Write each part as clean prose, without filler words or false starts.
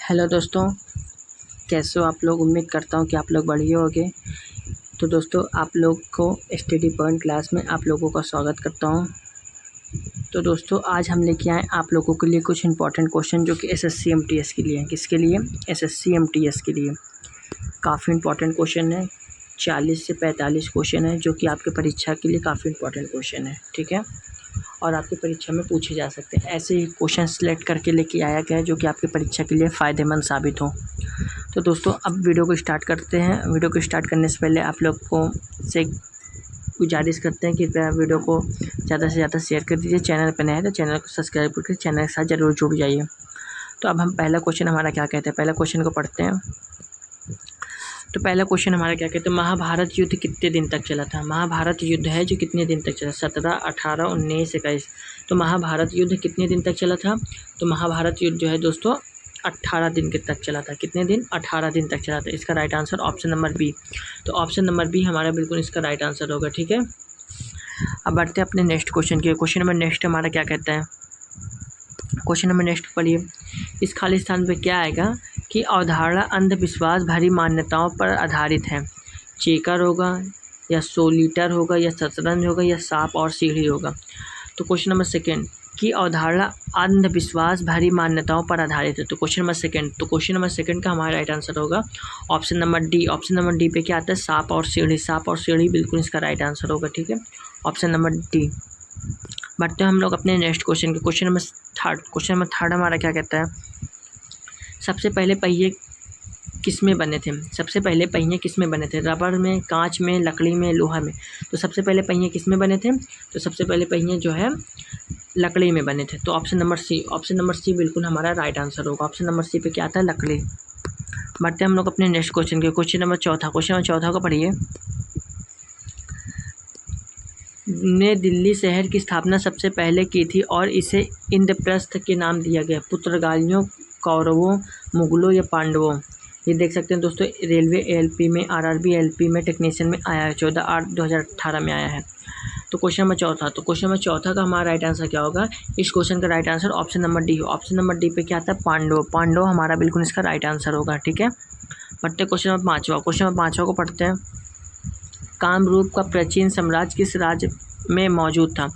Hello दोस्तों, कैसे हो आप लोग। उम्मीद करता हूँ कि आप लोग बढ़िया होंगे। तो दोस्तों, आप लोग को स्टडी पॉइंट क्लास में आप लोगों का स्वागत करता हूँ। तो दोस्तों, आज हम लेके आए आप लोगों के लिए कुछ इंपॉर्टेंट क्वेश्चन जो कि एसएससी एमटीएस के लिए हैं। किसके लिए? एसएससी एमटीएस के लिए काफ़ी इंपॉर्टेंट क्वेश्चन है। 40 से 45 क्वेश्चन है जो कि आपके परीक्षा के लिए काफ़ी इंपॉर्टेंट क्वेश्चन है। ठीक है, और आपकी परीक्षा में पूछे जा सकते हैं। ऐसे ही क्वेश्चन सिलेक्ट करके लेके आया गया है जो कि आपकी परीक्षा के लिए फ़ायदेमंद साबित हो। तो दोस्तों, अब वीडियो को स्टार्ट करते हैं। वीडियो को स्टार्ट करने से पहले आप लोग को से गुजारिश करते हैं कि कृपया वीडियो को ज़्यादा से ज़्यादा शेयर कर दीजिए। चैनल पर नए हैं तो चैनल को सब्सक्राइब करके चैनल के साथ ज़रूर जुड़ जाइए। तो अब हम पहला क्वेश्चन हमारा क्या कहते हैं, पहला क्वेश्चन को पढ़ते हैं। तो पहला क्वेश्चन हमारा क्या कहते हैं, महाभारत युद्ध कितने दिन तक चला था। महाभारत युद्ध है जो कितने दिन तक चला, 17, 18, 19, 21। तो महाभारत युद्ध कितने दिन तक चला था? तो महाभारत युद्ध जो है दोस्तों 18 दिन के तक चला था। कितने दिन? 18 दिन तक चला था। इसका right answer option number B. तो ऑप्शन नंबर बी हमारा बिल्कुल इसका राइट आंसर होगा। ठीक है, अब बढ़ते हैं अपने नेक्स्ट क्वेश्चन के। क्वेश्चन नंबर नेक्स्ट हमारा क्या कहता है, क्वेश्चन नंबर नेक्स्ट पढ़िए। इस खाली स्थान पे क्या आएगा कि अवधारणा अंधविश्वास भरी मान्यताओं पर आधारित है। चेकर होगा या सोलीटर होगा या शतरंज होगा या सांप और सीढ़ी होगा। तो क्वेश्चन नंबर सेकंड की अवधारणा अंधविश्वास भरी मान्यताओं पर आधारित है। तो क्वेश्चन नंबर सेकंड, तो क्वेश्चन नंबर सेकंड का हमारा राइट आंसर होगा option number D. Option number D पे क्या आता है? सांप और सीढ़ी। सांप और सीढ़ी बिल्कुल इसका राइट आंसर होगा। ठीक है, ऑप्शन नंबर डी। बढ़ते हैं हम लोग अपने नेक्स्ट क्वेश्चन के। Question number third, question number third हमारा क्या कहता है, सबसे पहले पहिए किस में बने थे। सबसे पहले पहिए किस में बने थे? रबड़ में, कांच में, लकड़ी में, लोहा में। तो सबसे पहले पहिए किस में बने थे? तो सबसे पहले पहिए जो है लकड़ी में बने थे। तो option number C, option number C बिल्कुल हमारा राइट आंसर होगा। ऑप्शन नंबर सी पे क्या आता है? लकड़ी। बढ़ते हैं हम लोग अपने नेक्स्ट क्वेश्चन के। क्वेश्चन नंबर चौथा, क्वेश्चन नंबर चौथा को पढ़िए। ने दिल्ली शहर की स्थापना सबसे पहले की थी और इसे इंद्रप्रस्थ के नाम दिया गया। पुर्तगालियों, कौरवों, मुगलों या पांडवों। ये देख सकते हैं दोस्तों, रेलवे एएलपी में, आरआरबी एएलपी में, टेक्नीशियन में आया है। 14/8/2018 में आया है। तो क्वेश्चन नंबर चौथा, तो क्वेश्चन नंबर चौथा का हमारा राइट आंसर क्या होगा? इस क्वेश्चन का right answer option number D. Option number D पे क्या आता है? पांडव। पांडव हमारा बिल्कुल इसका राइट आंसर होगा। ठीक है, पढ़ते क्वेश्चन नंबर पाँचवा। क्वेश्चन नंबर पाँचवा को पढ़ते हैं। कामरूप का प्राचीन साम्राज्य किस राज्य में मौजूद था।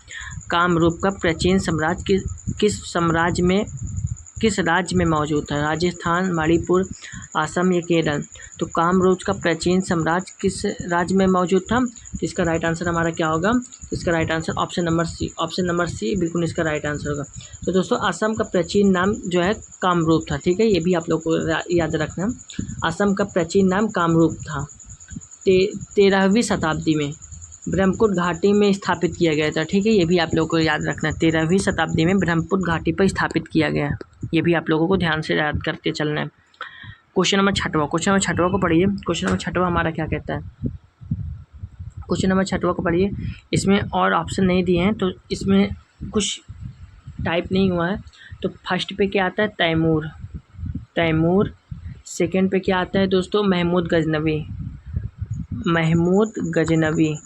कामरूप का प्राचीन साम्राज्य किस राज्य में मौजूद था? राजस्थान, मणिपुर, असम या केरल। तो कामरूप का प्राचीन साम्राज्य किस राज्य में मौजूद था? तो इसका राइट आंसर हमारा क्या होगा? इसका right answer option number C. Option number C बिल्कुल इसका राइट आंसर होगा। तो दोस्तों, असम का प्राचीन नाम जो है कामरूप था। ठीक है, ये भी आप लोग को याद रखना। असम का प्राचीन नाम कामरूप था। 13वीं शताब्दी में ब्रह्मपुत्र घाटी में स्थापित किया गया था। ठीक है, ये भी आप लोगों को याद रखना। 13वीं शताब्दी में ब्रह्मपुत्र घाटी पर स्थापित किया गया। ये भी आप लोगों को ध्यान से याद करते चलना है। क्वेश्चन नंबर छठवा, क्वेश्चन नंबर छठवा को पढ़िए। क्वेश्चन नंबर छठवा हमारा क्या कहता है, क्वेश्चन नंबर छठवा को पढ़िए। इसमें और ऑप्शन नहीं दिए हैं तो इसमें कुछ टाइप नहीं हुआ है। तो फर्स्ट पे क्या आता है? तैमूर। तैमूर। सेकेंड पे क्या आता है दोस्तों? महमूद गजनवी। महमूद गजनवी।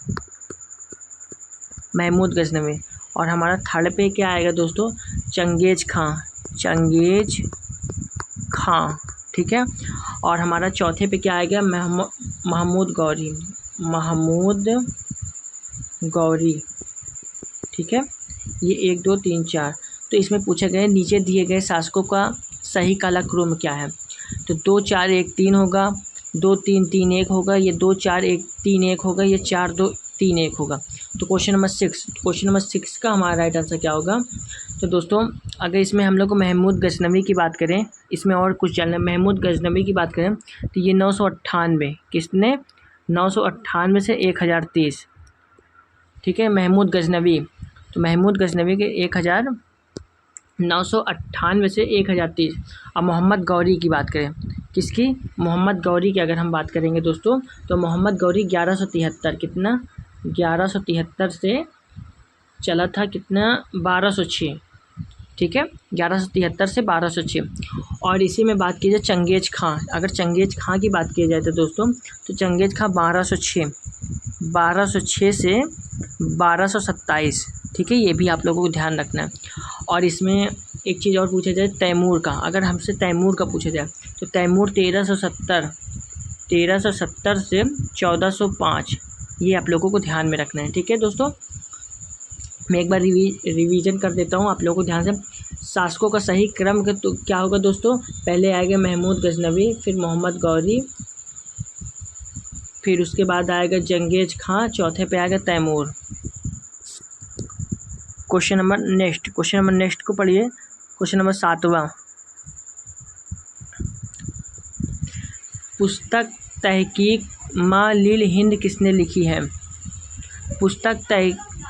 महमूद गजनवी। और हमारा थर्ड पे क्या आएगा दोस्तों? चंगेज खां। चंगेज खां। ठीक है, और हमारा चौथे पे क्या आएगा? महमूद गौरी। महमूद गौरी। ठीक है, ये 1 2 3 4। तो इसमें पूछा गया नीचे दिए गए शासकों का सही कालक्रम क्या है। तो 2 4 1 3 होगा, 2 3 3 1 होगा, ये 2 4 1 3 1 होगा, ये 4 2 3 1 होगा। तो क्वेश्चन नंबर 6, क्वेश्चन नंबर 6 का हमारा राइट आंसर क्या होगा? तो दोस्तों, अगर इसमें हम लोग को महमूद गजनवी की बात करें, इसमें और कुछ जानना है। महमूद गजनवी की बात करें तो ये 998, किसने? 998 से 1030। ठीक है, महमूद गजनवी। तो महमूद गजनवी के 998 से 1030। अब मोहम्मद गौरी की बात करें, किसकी? मोहम्मद गौरी की अगर हम बात करेंगे दोस्तों, तो मोहम्मद गौरी 1173, कितना? 1173 से चला था, कितना? 1206। ठीक है, 1173 से 1206। और इसी में बात की जाए चंगेज खां, अगर चंगेज खां की बात की जाए तो दोस्तों, तो चंगेज खां 1206 से 1227। ठीक है, ये भी आप लोगों को ध्यान रखना है। और इसमें एक चीज़ और पूछा जाए तैमूर का, अगर हमसे तैमूर का पूछा जाए तो तैमूर 1370 से 1405, ये आप लोगों को ध्यान में रखना है। ठीक है दोस्तों, मैं एक बार रिवीजन कर देता हूँ आप लोगों को ध्यान से। शासकों का सही क्रम का तो क्या होगा दोस्तों, पहले आएगा महमूद गजनवी, फिर मोहम्मद गौरी, फिर उसके बाद आएगा जंगेज खां, चौथे पे आएगा तैमूर। क्वेश्चन नंबर नेक्स्ट को पढ़िए। क्वेश्चन नंबर 7वां, पुस्तक तहकीक माँ लील हिंद किसने लिखी है? पुस्तक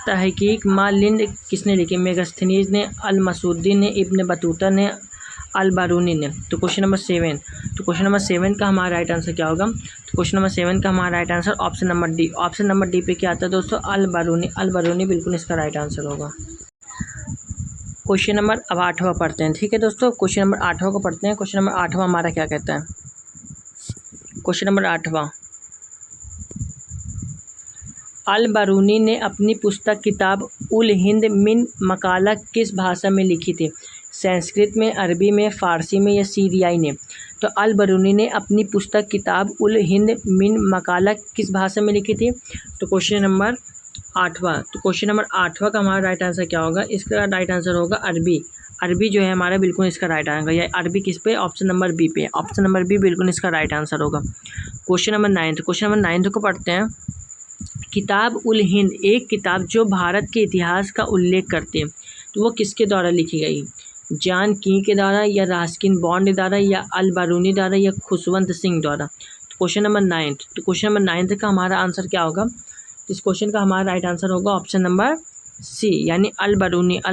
तहकीक माँ लिंद किसने लिखी? मेगस्थनीज ने, अल मसूदी ने, इब्न बतूता ने, अल बारूनी ने। तो क्वेश्चन नंबर 7 का हमारा राइट आंसर क्या होगा? तो क्वेश्चन नंबर 7 का हमारा right answer option number D पे क्या आता है दोस्तों? अल बारूनी बिल्कुल इसका राइट आंसर होगा। क्वेश्चन नंबर अब 8वां पढ़ते हैं। ठीक है दोस्तों, क्वेश्चन नंबर 8वां को पढ़ते हैं। क्वेश्चन नंबर 8वां हमारा क्या कहता है? क्वेश्चन नंबर 8वां, अल बारूनी ने अपनी पुस्तक किताब उल हिंद मिन मकाला किस भाषा में लिखी थी? संस्कृत में, अरबी में, फ़ारसी में या सीरियाई में? तो अल बारूनी ने अपनी पुस्तक किताब उल हिंद मिन मकाला किस भाषा में लिखी थी? तो क्वेश्चन नंबर 8वां का हमारा राइट आंसर क्या होगा? इसका राइट आंसर होगा अरबी जो है हमारा बिल्कुल इसका राइट आंसर। या अरबी किस पे? ऑप्शन नंबर बी पे। ऑप्शन नंबर बी बिल्कुल इसका राइट आंसर होगा। क्वेश्चन नंबर 9 को पढ़ते हैं। किताब उल हिंद एक किताब जो भारत के इतिहास का उल्लेख करती है, तो वो किसके द्वारा लिखी गई? जॉन की के द्वारा, या रास्किन बॉन्ड द्वारा, या अल बारूनी द्वारा, या खुशवंत सिंह द्वारा? तो क्वेश्चन नंबर 9 का हमारा आंसर क्या होगा? इस क्वेश्चन का हमारा राइट आंसर होगा ऑप्शन नंबर सी, यानी अल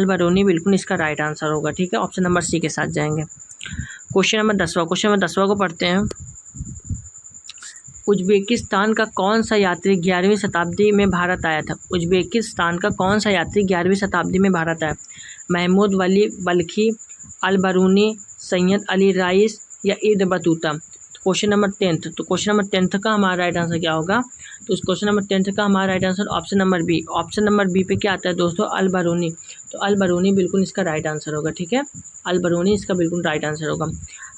बारूनी बिल्कुल इसका राइट आंसर होगा। ठीक है, ऑप्शन नंबर सी के साथ जाएंगे। क्वेश्चन नंबर 10वां को पढ़ते हैं। उज्बेकिस्तान का कौन सा यात्री 11वीं शताब्दी में भारत आया था? उज्बेकिस्तान का कौन सा यात्री 11वीं शताब्दी में भारत आया? महमूद वली बल्खी, अल बारूनी, सैयद अली राइस, या इब्न बतूता? क्वेश्चन नंबर 10 का हमारा राइट आंसर क्या होगा? तो उस क्वेश्चन नंबर 10 का हमारा right answer option number B. Option number B पे क्या आता है दोस्तों? अल बारूनी। तो अल बारूनी बिल्कुल इसका राइट आंसर होगा। ठीक है, अल बारूनी इसका बिल्कुल राइट आंसर होगा।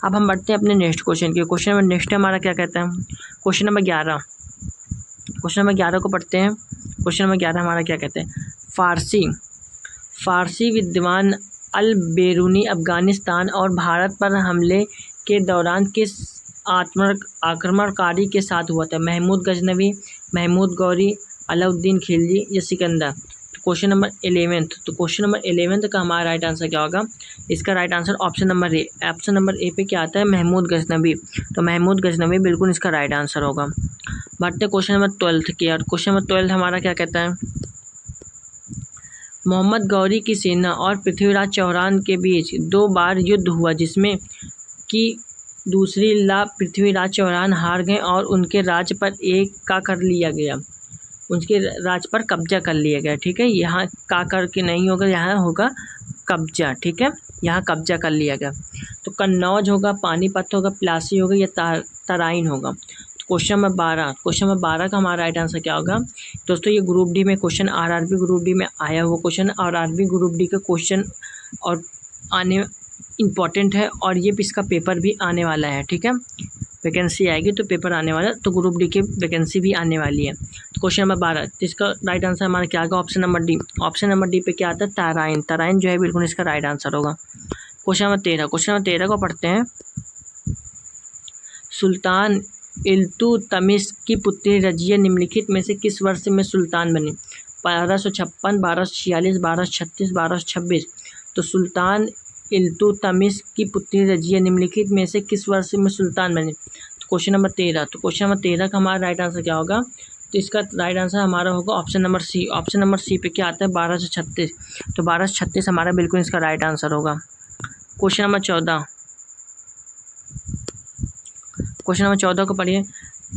अब हम बढ़ते हैं अपने नेक्स्ट क्वेश्चन की। क्वेश्चन नंबर नेक्स्ट हमारा क्या कहता है? क्वेश्चन नंबर 11 को पढ़ते हैं। क्वेश्चन नंबर 11 हमारा क्या कहते हैं? फारसी विद्वान अल बेरूनी अफगानिस्तान और भारत पर हमले के दौरान किस आक्रमणकारी के साथ हुआ था? महमूद गजनवी, महमूद गौरी, अलाउद्दीन खिलजी, या सिकंदर? क्वेश्चन नंबर 11 का हमारा राइट आंसर क्या होगा? इसका right answer option number A पे क्या आता है? महमूद गजनवी। तो महमूद गजनवी बिल्कुल इसका राइट आंसर होगा। बढ़ते क्वेश्चन नंबर 12 की। और क्वेश्चन नंबर 12 हमारा क्या कहता है? मोहम्मद गौरी की सेना और पृथ्वीराज चौहान के बीच 2 बार युद्ध हुआ, जिसमें कि दूसरी पृथ्वीराज चौहान हार गए और उनके राज्य पर उनके राज पर कब्जा कर लिया गया। ठीक है, यहाँ का करके नहीं होगा, यहाँ होगा कब्जा। ठीक है, यहाँ कब्जा कर लिया गया। तो कन्नौज होगा, पानीपत होगा, प्लासी होगा, या तराइन होगा? तो क्वेश्चन नंबर 12 का हमारा राइट आंसर क्या होगा? दोस्तों ये ग्रुप डी में क्वेश्चन, आरआरबी ग्रुप डी में आया हुआ क्वेश्चन, और आरआरबी ग्रुप डी का क्वेश्चन और आने इम्पॉर्टेंट है, और ये इसका पेपर भी आने वाला है। ठीक है, वैकेंसी आएगी तो पेपर आने वाला है, तो ग्रुप डी की वैकेंसी भी आने वाली है। तो क्वेश्चन नंबर 12, तो इसका राइट आंसर हमारा क्या होगा? Option number D. Option number D पे क्या आता है? तराइन जो है बिल्कुल इसका राइट आंसर होगा। क्वेश्चन नंबर 13 को पढ़ते हैं। सुल्तान इल्तुतमिश की पुत्री रजिया निम्नलिखित में से किस वर्ष में सुल्तान बनी? 1256, 1246, 1236, 1226? तो सुल्तान इल्तुतमिश की पुत्री रजिया निम्नलिखित में से किस वर्ष में सुल्तान बनी? तो क्वेश्चन नंबर 13 का हमारा राइट आंसर क्या होगा? तो इसका राइट आंसर हमारा होगा option number C. Option number C पे क्या आता है? 1236। तो 1236 हमारा बिल्कुल इसका राइट आंसर होगा। क्वेश्चन नंबर 14 को पढ़िए।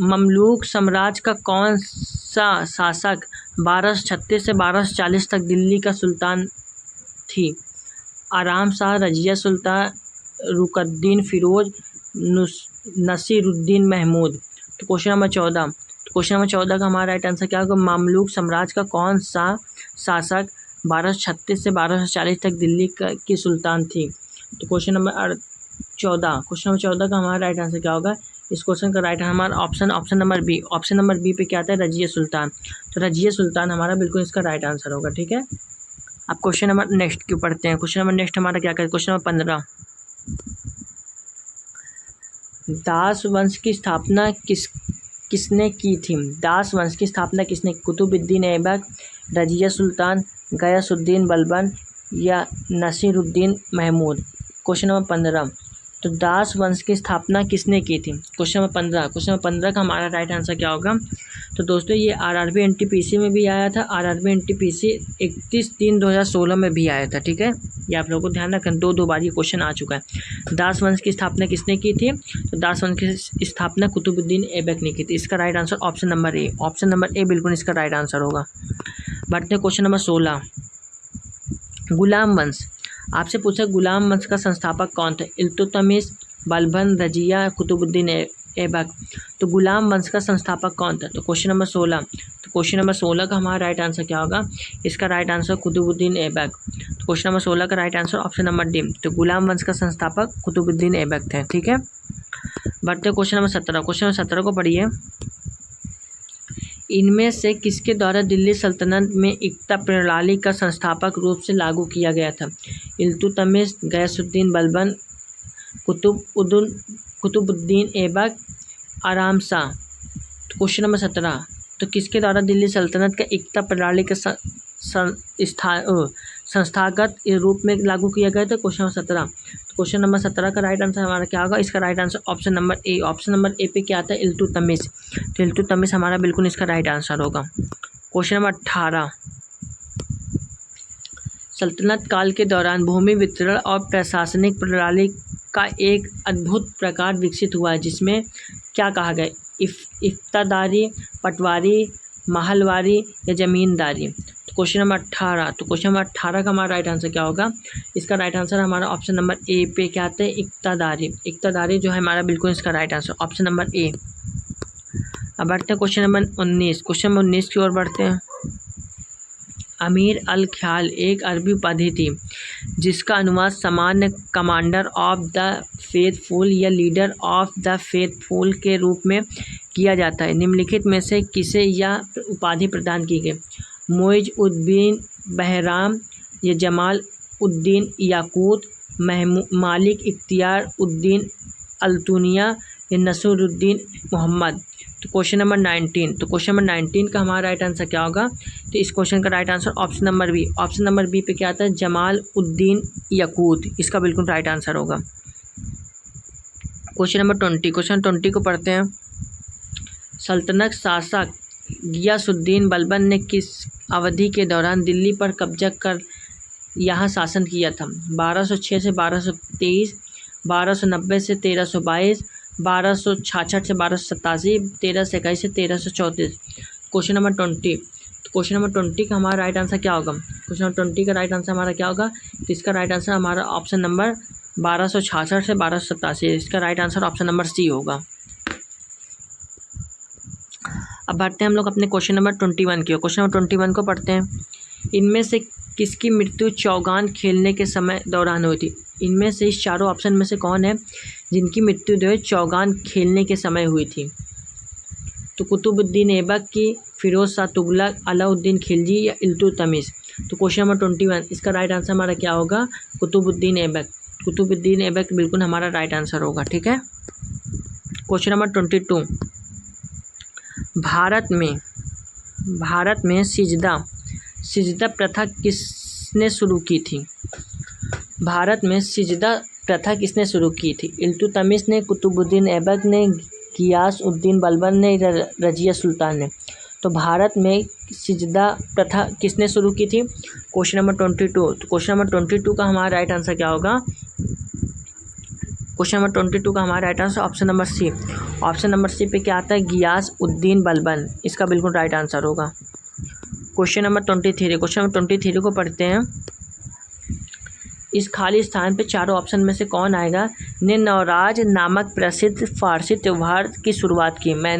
ममलूक साम्राज्य का कौन सा शासक 1236 से 1240 तक दिल्ली का सुल्तान थी? आराम शाह, रजिया सुल्तान, रुकनुद्दीन फिरोज, नसीरुद्दीन महमूद? तो क्वेश्चन नंबर 14 का हमारा राइट आंसर क्या होगा? ममलूक साम्राज्य का कौन सा शासक 1236 से 1240 तक दिल्ली की सुल्तान थी? तो क्वेश्चन नंबर 14 का हमारा राइट आंसर क्या होगा? इस क्वेश्चन का राइट हमारा option number B. Option number B पे क्या आता है? रजिया सुल्तान। तो रजिया सुल्तान हमारा बिल्कुल इसका राइट आंसर होगा। ठीक है, अब क्वेश्चन नंबर नेक्स्ट क्यों पढ़ते हैं। क्वेश्चन नंबर नेक्स्ट हमारा क्या करें? क्वेश्चन नंबर 15, दास वंश की स्थापना किसने की थी? दास वंश की स्थापना किसने? कुतुबुद्दीन ऐबक, रजिया सुल्तान, गयासुद्दीन बलबन या नसीरुद्दीन महमूद। क्वेश्चन नंबर 15, तो दास वंश की स्थापना किसने की थी? क्वेश्चन नंबर 15 का हमारा राइट आंसर क्या होगा? तो दोस्तों ये आरआरबी एनटीपीसी में भी आया था, आरआरबी एनटीपीसी 31/3/2016 में भी आया था। ठीक है, ये आप लोगों को ध्यान रखें, दो बार ये क्वेश्चन आ चुका है। दास वंश की स्थापना किसने की थी? तो दास वंश की स्थापना कुतुबुद्दीन ऐबक ने की थी। इसका right answer option number A. Option number A बिल्कुल इसका राइट आंसर होगा। बढ़ते हैं क्वेश्चन नंबर 16, गुलाम वंश। आपसे पूछा गुलाम वंश का संस्थापक कौन था? इल्तुतमिश, बलबन, रजिया, कुतुबुद्दीन ऐबक। तो गुलाम वंश का संस्थापक कौन था? तो क्वेश्चन नंबर 16, तो क्वेश्चन नंबर 16 का हमारा राइट आंसर क्या होगा? इसका राइट आंसर कुतुबुद्दीन ऐबक। तो क्वेश्चन नंबर 16 का right answer option number D. तो गुलाम वंश का संस्थापक कुतुबुद्दीन ऐबक थे। ठीक है, बढ़ते क्वेश्चन नंबर 17। क्वेश्चन नंबर 17 को पढ़िए, इनमें से किसके द्वारा दिल्ली सल्तनत में एकता प्रणाली का संस्थापक रूप से लागू किया गया था? इल्तुतमिश, गयासुद्दीन बलबन, कुतुबुद्दीन ऐबक, आराम शाह। क्वेश्चन नंबर 17, तो किसके द्वारा दिल्ली सल्तनत का एकता प्रणाली का संस्थागत रूप में लागू किया गया था? Question number 17। तो क्वेश्चन नंबर 17 का राइट आंसर हमारा क्या होगा? इसका right answer option number A. Option number A पे क्या आता है? इल्तुतमिश। तो इल्तुतमिश हमारा बिल्कुल इसका राइट आंसर होगा। क्वेश्चन नंबर 18, सल्तनत काल के दौरान भूमि वितरण और प्रशासनिक प्रणाली का एक अद्भुत प्रकार विकसित हुआ है, जिसमें क्या कहा गया? इफ्तादारी, पटवारी, महलवारी या जमींदारी। तो क्वेश्चन नंबर 18, तो क्वेश्चन नंबर 18 का हमारा राइट आंसर क्या होगा? इसका राइट आंसर हमारा ऑप्शन नंबर ए पे क्या आता है? इफ्तादारी। इफ्तादारी जो है हमारा बिल्कुल इसका right answer option number A. अब बढ़ते हैं क्वेश्चन नंबर 19। क्वेश्चन नंबर 19 की ओर बढ़ते हैं। अमीर अल ख्याल एक अरबी उपाधि थी जिसका अनुवाद सामान्य कमांडर ऑफ द फेथफुल या लीडर ऑफ द फेथफुल के रूप में किया जाता है। निम्नलिखित में से किसे यह उपाधि प्रदान की गई? मोइज़-उद-दीन बहराम या जमाल उद्दीन याकूत, मालिक इख्तियार उद्दीन अल्तुनिया या नसीरुद्दीन मोहम्मद। तो क्वेश्चन नंबर 19, तो क्वेश्चन नंबर 19 का हमारा राइट आंसर क्या होगा? तो इस क्वेश्चन का right answer option number B. Option number B पे क्या आता है? जमाल उद्दीन याकूत। इसका बिल्कुल राइट आंसर होगा। क्वेश्चन नंबर 20, क्वेश्चन 20 को पढ़ते हैं। सल्तनत शासक गियासुद्दीन बलबन ने किस अवधि के दौरान दिल्ली पर कब्जा कर यहाँ शासन किया था? 1206 से 1223, 1290 से 1322, 1266 से 1287, 1321 से 1334। क्वेश्चन नंबर 20, तो क्वेश्चन नंबर 20 का हमारा राइट आंसर क्या होगा? क्वेश्चन नंबर 20 का राइट आंसर हमारा क्या होगा? तो इसका राइट आंसर हमारा ऑप्शन नंबर 1266 से 1287। इसका right answer option number C होगा। अब बढ़ते हैं हम लोग अपने क्वेश्चन नंबर 21 की। क्वेश्चन नंबर 21 को पढ़ते हैं। इनमें से किसकी मृत्यु चौगान खेलने के समय दौरान हुई थी? इनमें से इस चारों ऑप्शन में से कौन है जिनकी मृत्यु जो है चौगान खेलने के समय हुई थी? तो कुतुबुद्दीन ऐबक की, फिरोज शाह तुगलक, अलाउद्दीन खिलजी या इल्तुतमिश। तो क्वेश्चन नंबर 21 इसका राइट आंसर हमारा क्या होगा? कुतुबुद्दीन ऐबक। कुतुबुद्दीन ऐबक बिल्कुल हमारा राइट आंसर होगा। ठीक है, क्वेश्चन नंबर 22, भारत में सिजदा प्रथा किसने शुरू की थी? भारत में सिजदा प्रथा किसने शुरू की थी? इल्तुतमिश ने, कुतुबुद्दीन ऐबक ने, गियास उद्दीन बलबन ने, रजिया सुल्तान ने। तो भारत में सिजदा प्रथा किसने शुरू की थी? क्वेश्चन नंबर 22, तो क्वेश्चन नंबर 22 का हमारा राइट आंसर क्या होगा? क्वेश्चन नंबर 22 का हमारा right answer option number C. Option number C पे क्या आता है? गियास उद्दीन बलबन। इसका बिल्कुल राइट आंसर होगा। क्वेश्चन नंबर 23, क्वेश्चन नंबर 23 को पढ़ते हैं। इस खाली स्थान पे चारों ऑप्शन में से कौन आएगा? ने नवराज नामक प्रसिद्ध फारसी त्यौहार की शुरुआत की? मैं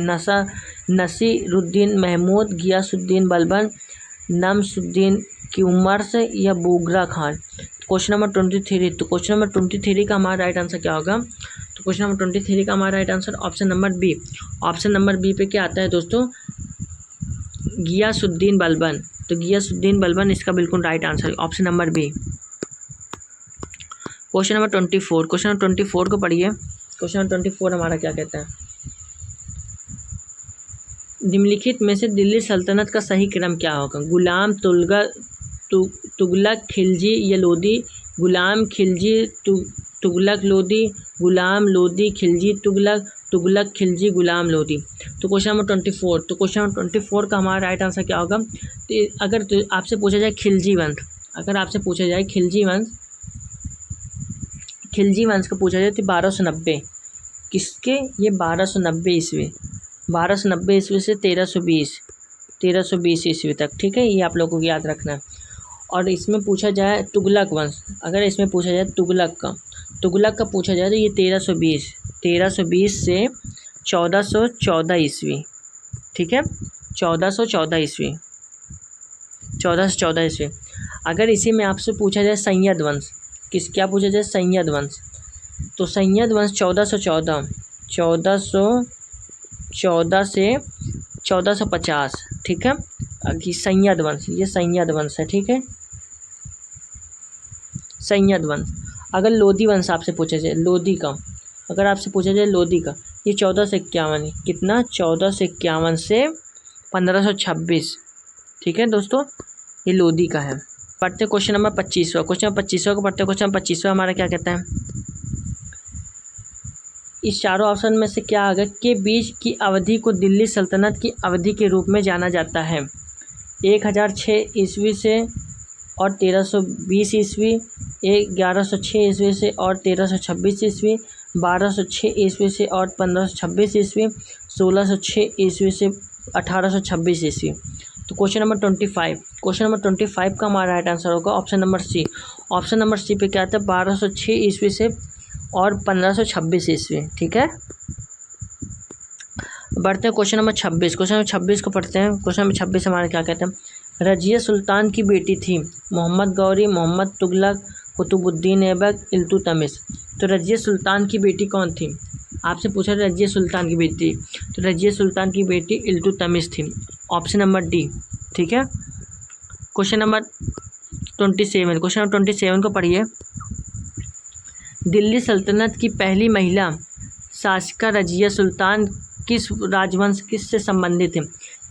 नसीरुद्दीन महमूद, गियासुद्दीन बलबन, नमसुद्दीन की उमर से या बुगरा खान। क्वेश्चन नंबर 23, तो क्वेश्चन नंबर 23 का हमारा राइट आंसर क्या होगा? तो क्वेश्चन नंबर 23 का हमारा right answer option number B. Option number B पे क्या आता है दोस्तों? गियासुद्दीन बलबन। तो गियासुद्दीन बलबन इसका बिल्कुल राइट आंसर है, option number B. Question number 24, question number 24 को पढ़िए। क्वेश्चन नंबर 24 हमारा क्या कहता है? निम्नलिखित में से दिल्ली सल्तनत का सही क्रम क्या होगा? गुलाम, तुगलक, खिलजी या लोदी? गुलाम, खिलजी, तुगलक, लोदी? गुलाम, लोदी, खिलजी, तुगलक? तुगलक, खिलजी, गुलाम, लोदी? तो क्वेश्चन नंबर 24, तो क्वेश्चन नंबर 24 का हमारा राइट आंसर क्या होगा? तो अगर आपसे पूछा जाए खिलजी वंश, अगर आपसे पूछा जाए खिलजी वंश का पूछा जाए तो 1290 किसके? ये 1290 ईस्वी, 1290 ईस्वी से 1320 ईस्वी तक, ठीक है, ये आप लोगों को याद रखना है। और इसमें पूछा जाए तुगलक वंश, अगर इसमें पूछा जाए तुगलक का पूछा जाए तो ये 1320 से 1414 ईस्वी, ठीक है, 1414 ईस्वी। अगर इसी में आपसे पूछा जाए सैयद वंश, क्या पूछा जाए? सैयद वंश। तो सैयद वंश 1414 से 1450, ठीक है। अभी सैयद वंश, ये सैयद वंश है, ठीक है, सैयद वंश। अगर लोदी वंश आपसे पूछा जाए, लोदी का, अगर आपसे पूछा जाए लोदी का, ये 1451, कितना? 1451 से 1526, ठीक है दोस्तों, ये लोदी का है। पढ़ते क्वेश्चन नंबर 25वां, क्वेश्चन नंबर 25वां को पढ़ते। क्वेश्चन नंबर 25वां हमारा क्या कहता है? इस चारों ऑप्शन में से क्या आगे के बीच की अवधि को दिल्ली सल्तनत की अवधि के रूप में जाना जाता है? 1006 ईस्वी से और 1320 ईस्वी, 1106 ईस्वी से और 1326 ईस्वी, 1206 ईस्वी से और 1526 ईस्वी, 1606 ईस्वी से 1826 ईस्वी। तो क्वेश्चन नंबर 25 का हमारा राइट आंसर होगा option number C. Option number C पे क्या आता है? 1206 ईस्वी से और 1526 ईस्वी, ठीक है। बढ़ते हैं क्वेश्चन नंबर 26। क्वेश्चन नंबर 26 को पढ़ते हैं। क्वेश्चन नंबर 26 हमारे क्या कहते हैं? रजिया सुल्तान की बेटी थी मोहम्मद गौरी, मोहम्मद तुगलक, कुतुबुद्दीन ऐबक, इल्तुतमिश। तो रजिया सुल्तान की बेटी कौन थी? आपसे पूछा रजिया सुल्तान की बेटी, तो रजिया सुल्तान की बेटी इल्तुतमिश थी, ऑप्शन नंबर डी, ठीक है। क्वेश्चन नंबर 27 को पढ़िए। दिल्ली सल्तनत की पहली महिला शासिका रजिया सुल्तान किस राजवंश से संबंधित है?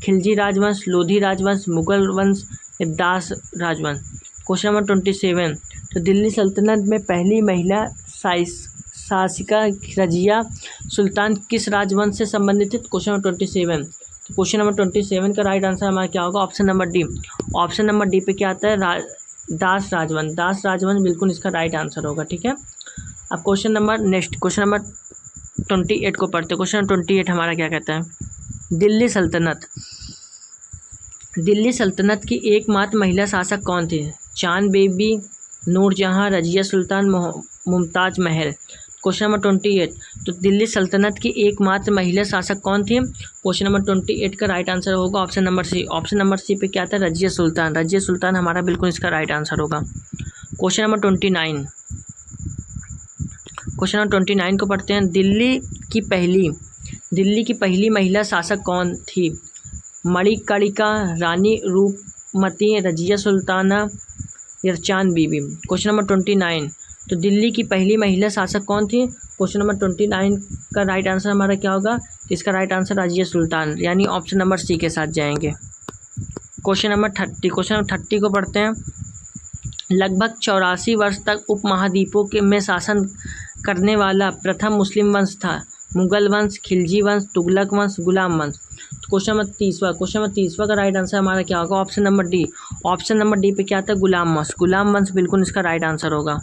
खिलजी राजवंश, लोधी राजवंश, मुगल वंश या दास राजवंश? क्वेश्चन नंबर 27, तो दिल्ली सल्तनत में पहली महिला शासिका रजिया सुल्तान किस राजवंश से संबंधित है? क्वेश्चन नंबर 27, तो क्वेश्चन नंबर 27 का राइट आंसर हमारा क्या होगा? Option number D. Option number D पे क्या आता है? दास राजवंश बिल्कुल इसका राइट आंसर होगा, ठीक है। अब क्वेश्चन नंबर 28 को पढ़ते। क्वेश्चन नंबर 28 हमारा क्या कहता है? दिल्ली सल्तनत की एकमात्र महिला शासक कौन थी? चांद baby, Noor Jahan, Razia Sultan, Mumtaz Mahal? Question number 28, तो दिल्ली सल्तनत की एकमात्र महिला शासक कौन थी? क्वेश्चन नंबर 28 का राइट आंसर होगा option number C. Option number C पे क्या आता है? रजिया सुल्तान हमारा बिल्कुल इसका राइट आंसर होगा। क्वेश्चन नंबर 29 को पढ़ते हैं। दिल्ली की पहली महिला शासक कौन थी? मणिकर्णिका, रानी रूपमती, रजिया सुल्ताना या चांद बीबी? क्वेश्चन नंबर 29, तो दिल्ली की पहली महिला शासक कौन थी? क्वेश्चन नंबर 29 का राइट आंसर हमारा क्या होगा? इसका राइट आंसर रजिया सुल्तान, यानी ऑप्शन नंबर सी के साथ जाएंगे। क्वेश्चन नंबर 30 को पढ़ते हैं। लगभग 84 वर्ष तक उपमहाद्वीपों में शासन करने वाला प्रथम मुस्लिम वंश था? मुगल वंश, खिलजी वंश, तुगलक वंश, गुलाम वंश? तो क्वेश्चन नंबर 30वां का राइट आंसर हमारा क्या होगा? Option number D. Option number D पे क्या आता है? गुलाम वंश बिल्कुल इसका राइट आंसर होगा।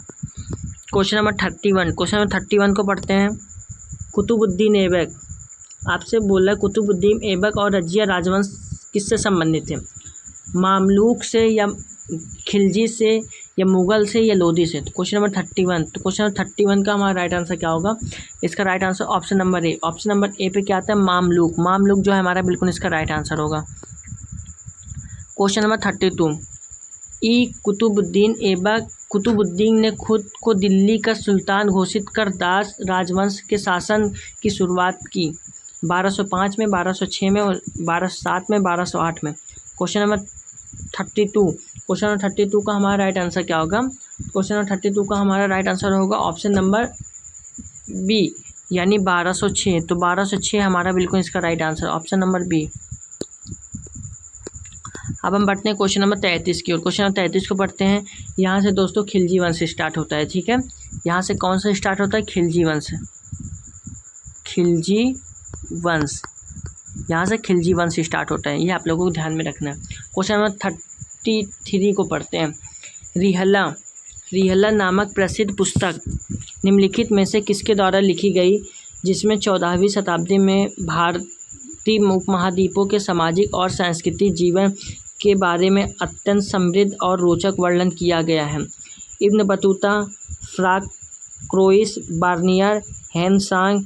क्वेश्चन नंबर 31 को पढ़ते हैं। कुतुबुद्दीन ऐबक, आपसे बोला कुतुबुद्दीन ऐबक और रजिया राजवंश किससे संबंधित है? मामलूक से या खिलजी से या मुगल से या लोधी से? तो क्वेश्चन नंबर 31, तो क्वेश्चन नंबर 31 का हमारा राइट आंसर क्या होगा? इसका right answer option number A. Option number A पे क्या आता है? मामलूक जो है हमारा बिल्कुल इसका राइट आंसर होगा। क्वेश्चन नंबर 32, कुतुबुद्दीन ऐबक कुतुबुद्दीन ने खुद को दिल्ली का सुल्तान घोषित कर दास राजवंश के शासन की शुरुआत की? 1205 में, 1206 में, 1207 में, 1208 में। Question number 32। क्वेश्चन नंबर 32 का हमारा राइट आंसर क्या होगा? क्वेश्चन नंबर 32 का हमारा राइट आंसर होगा ऑप्शन नंबर बी, यानी 1206। तो 1206 हमारा बिल्कुल इसका right answer, option number B. अब हम बढ़ते हैं क्वेश्चन नंबर 33 की ओर। क्वेश्चन नंबर 33 को पढ़ते हैं। यहाँ से दोस्तों खिलजी वंश स्टार्ट होता है, ठीक है। यहाँ से कौन सा स्टार्ट होता है? खिलजी वंश। खिलजी वंश, यहाँ से खिलजी वंश स्टार्ट होता है, ये आप लोगों को ध्यान में रखना है। क्वेश्चन नंबर 33 को पढ़ते हैं। रिहला नामक प्रसिद्ध पुस्तक निम्नलिखित में से किसके द्वारा लिखी गई, जिसमें 14वीं शताब्दी में भारतीय उपमहाद्वीपों के सामाजिक और सांस्कृतिक जीवन के बारे में अत्यंत समृद्ध और रोचक वर्णन किया गया है? Ibn Battuta, Francois, Bernier, Hiuen Tsang,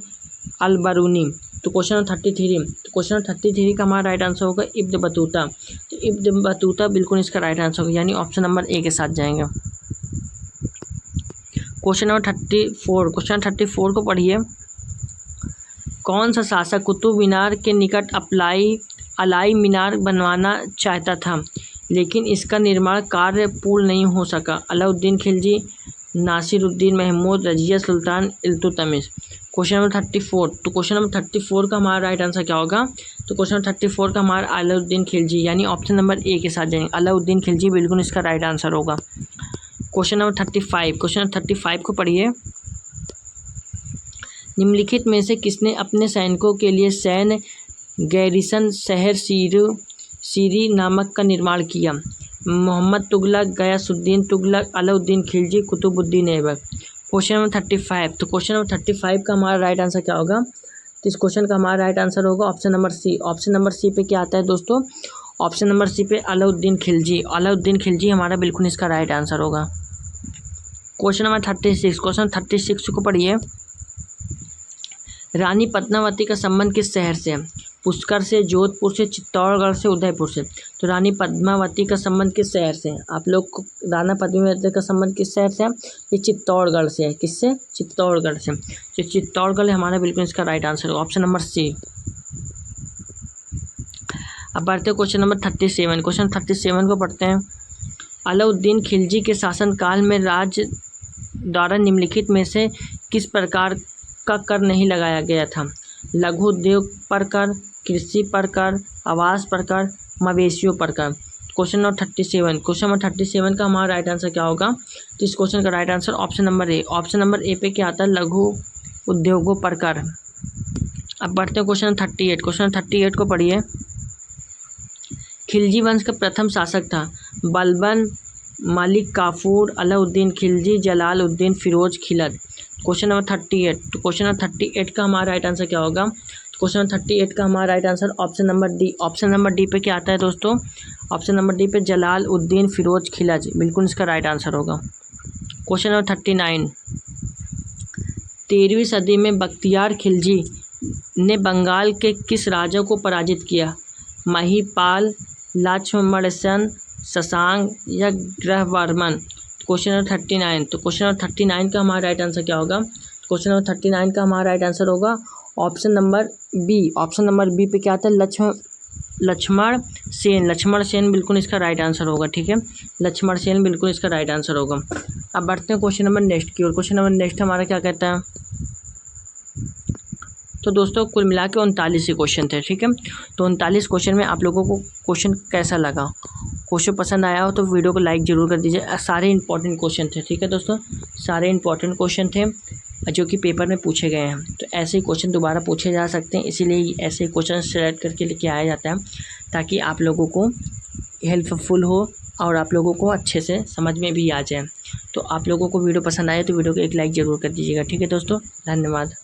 Al Biruni. तो क्वेश्चन नंबर 33, तो क्वेश्चन नंबर 33 का हमारा राइट आंसर होगा इब्न बतूता। तो इब्न बतूता बिल्कुल इसका राइट आंसर होगा, यानी ऑप्शन नंबर ए के साथ जाएंगे। Question number 34। क्वेश्चन नंबर 34 को पढ़िए। कौन सा शासक कुतुब मीनार के निकट अलाई मीनार बनवाना चाहता था, लेकिन इसका निर्माण कार्य पूर्ण नहीं हो सका? अलाउद्दीन खिलजी, नासिरुद्दीन महमूद, रजिया सुल्तान, इल्तुतमिश। Question number 34। तो क्वेश्चन नंबर 34 का हमारा राइट आंसर क्या होगा? तो क्वेश्चन नंबर 34 का हमारा अलाउद्दीन खिलजी, यानी ऑप्शन नंबर ए के साथ जाएंगे। अलाउद्दीन खिलजी बिल्कुल इसका राइट आंसर होगा। Question number 35। क्वेश्चन नंबर 35 को पढ़िए। निम्नलिखित में से किसने अपने सैनिकों के लिए सैन्य गैरिसन शहर सीरी नामक का निर्माण किया? मोहम्मद तुगलक, गयासुद्दीन तुगलक, अलाउद्दीन खिलजी, कुतुबुद्दीन ऐबक। Question number 35। तो क्वेश्चन नंबर 35 का हमारा राइट आंसर क्या होगा? तो इस क्वेश्चन का हमारा राइट आंसर होगा option number C. Option number C पे क्या आता है दोस्तों? ऑप्शन नंबर सी पे अलाउद्दीन खिलजी। अलाउद्दीन खिलजी हमारा बिल्कुल इसका राइट आंसर होगा। Question number 36। क्वेश्चन 36 को पढ़िए। रानी पद्मावती का संबंध किस शहर से है? पुष्कर से, जोधपुर से, चित्तौड़गढ़ से, उदयपुर से। तो रानी पद्मावती का संबंध किस शहर से है? आप लोग को रानी पद्मावती का संबंध किस शहर से है? ये चित्तौड़गढ़ से है। किससे? चित्तौड़गढ़ से। तो चित्तौड़गढ़ हमारा बिल्कुल इसका राइट आंसर होगा, ऑप्शन नंबर सी। अब बढ़ते हैं क्वेश्चन नंबर 37। क्वेश्चन 37 को पढ़ते हैं। अलाउद्दीन खिलजी के शासनकाल में राज्य द्वारा निम्नलिखित में से किस प्रकार का कर नहीं लगाया गया था? लघु उद्योग पर कर, कृषि पर कर, आवास पर कर, मवेशियों पर कर। Question number 37। क्वेश्चन नंबर 37 का हमारा राइट आंसर क्या होगा? तो इस क्वेश्चन का right answer option number A. Option number A पे क्या आता है? लघु उद्योगों पर कर। अब बढ़ते हैं क्वेश्चन 38। क्वेश्चन 38 को पढ़िए। खिलजी वंश का प्रथम शासक था बलबन, मलिक काफूर, अलाउद्दीन खिलजी, जलालुद्दीन फिरोज खिलद। Question number 38। तो क्वेश्चन नंबर 38 का हमारा राइट आंसर क्या होगा? क्वेश्चन नंबर 38 का हमारा right answer option number D. Option number D पे क्या आता है दोस्तों? ऑप्शन नंबर डी पे जलालुद्दीन फिरोज खिलज, बिल्कुल इसका राइट आंसर होगा। Question number 39। 13वीं सदी में बख्तियार खिलजी ने बंगाल के किस राजा को पराजित किया? महिपाल, लक्ष्मणसेन, शशांक या ग्रहवर्मन। Question number 39। तो क्वेश्चन नंबर 39 का हमारा राइट आंसर क्या होगा? क्वेश्चन नंबर 39 का हमारा राइट आंसर होगा option number B. Option number B पे क्या आता है? लक्ष्मण सेन। लक्ष्मण सेन बिल्कुल इसका राइट आंसर होगा, ठीक है। लक्ष्मण सेन बिल्कुल इसका राइट आंसर होगा। अब बढ़ते हैं क्वेश्चन नंबर नेक्स्ट की ओर। क्वेश्चन नंबर नेक्स्ट हमारा क्या कहता है? तो दोस्तों कुल मिला के 39 क्वेश्चन थे, ठीक है। तो 39 क्वेश्चन में आप लोगों को क्वेश्चन कैसा लगा? क्वेश्चन पसंद आया हो तो वीडियो को लाइक ज़रूर कर दीजिए। सारे इंपॉर्टेंट क्वेश्चन थे, ठीक है दोस्तों, सारे इंपॉर्टेंट क्वेश्चन थे जो कि पेपर में पूछे गए हैं। तो ऐसे ही क्वेश्चन दोबारा पूछे जा सकते हैं, इसीलिए ऐसे क्वेश्चन सेलेक्ट करके लेके आया जाता है ताकि आप लोगों को हेल्पफुल हो और आप लोगों को अच्छे से समझ में भी आ जाए। तो आप लोगों को वीडियो पसंद आए तो वीडियो को एक लाइक ज़रूर कर दीजिएगा, ठीक है दोस्तों। धन्यवाद।